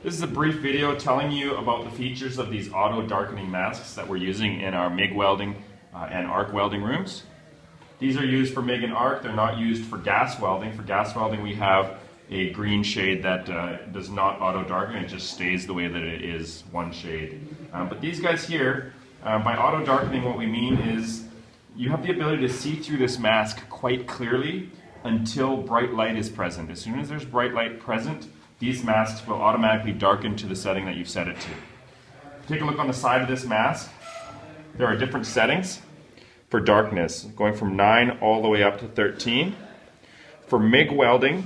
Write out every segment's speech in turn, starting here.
This is a brief video telling you about the features of these auto darkening masks that we're using in our MIG welding and arc welding rooms. These are used for MIG and arc. They're not used for gas welding. For gas welding we have a green shade that does not auto darken. It just stays the way that it is, one shade. But these guys here, by auto darkening, what we mean is you have the ability to see through this mask quite clearly until bright light is present. As soon as there's bright light present, these masks will automatically darken to the setting that you've set it to. Take a look on the side of this mask. There are different settings for darkness, going from 9 all the way up to 13. For MIG welding,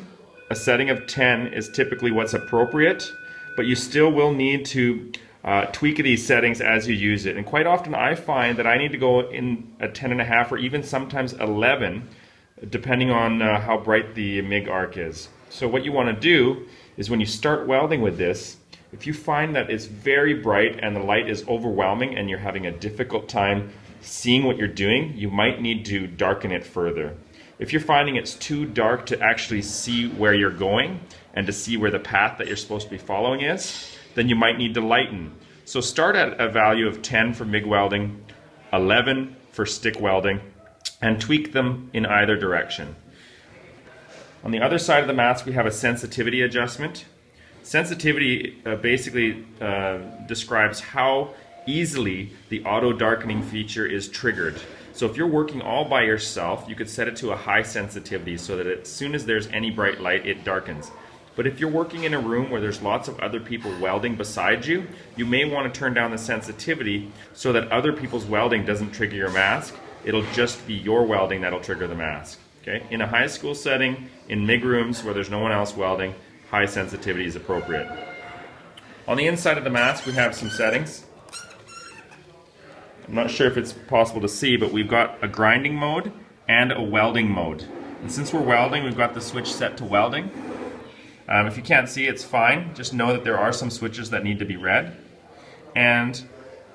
a setting of 10 is typically what's appropriate, but you still will need to tweak these settings as you use it. And quite often I find that I need to go in a 10.5 or even sometimes 11, depending on how bright the MIG arc is. So what you want to do is when you start welding with this, if you find that it's very bright and the light is overwhelming and you're having a difficult time seeing what you're doing, you might need to darken it further. If you're finding it's too dark to actually see where you're going and to see where the path that you're supposed to be following is, then you might need to lighten. So start at a value of 10 for MIG welding, 11 for stick welding, and tweak them in either direction. On the other side of the mask we have a sensitivity adjustment. Sensitivity basically describes how easily the auto darkening feature is triggered. So if you're working all by yourself, you could set it to a high sensitivity so that as soon as there's any bright light, it darkens. But if you're working in a room where there's lots of other people welding beside you, you may want to turn down the sensitivity so that other people's welding doesn't trigger your mask. It'll just be your welding that'll trigger the mask. Okay? In a high school setting, in MIG rooms where there's no one else welding, high sensitivity is appropriate. On the inside of the mask we have some settings. I'm not sure if it's possible to see, but we've got a grinding mode and a welding mode. And since we're welding, we've got the switch set to welding. If you can't see, it's fine. Just know that there are some switches that need to be read. And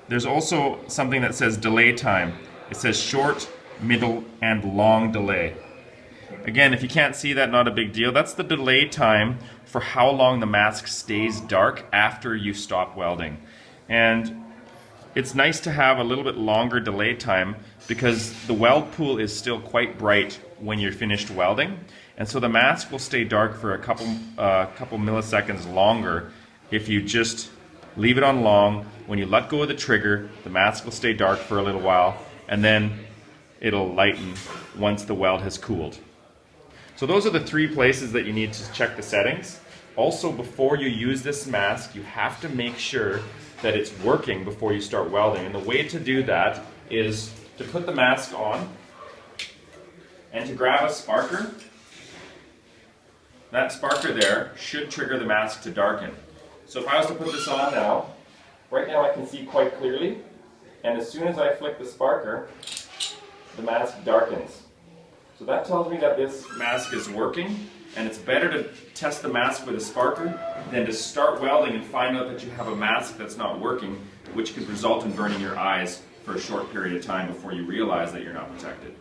there's also something that says delay time. It says short, middle, and long delay. Again, if you can't see that, not a big deal. That's the delay time for how long the mask stays dark after you stop welding. And it's nice to have a little bit longer delay time because the weld pool is still quite bright when you're finished welding, and so the mask will stay dark for a couple milliseconds longer if you just leave it on long. When you let go of the trigger, the mask will stay dark for a little while, and then it'll lighten once the weld has cooled. So those are the 3 places that you need to check the settings. Also, before you use this mask, you have to make sure that it's working before you start welding. And the way to do that is to put the mask on and to grab a sparker. That sparker there should trigger the mask to darken. So if I was to put this on now, right now I can see quite clearly, and as soon as I flick the sparker, the mask darkens. So that tells me that this mask is working, and it's better to test the mask with a sparker than to start welding and find out that you have a mask that's not working, which could result in burning your eyes for a short period of time before you realize that you're not protected.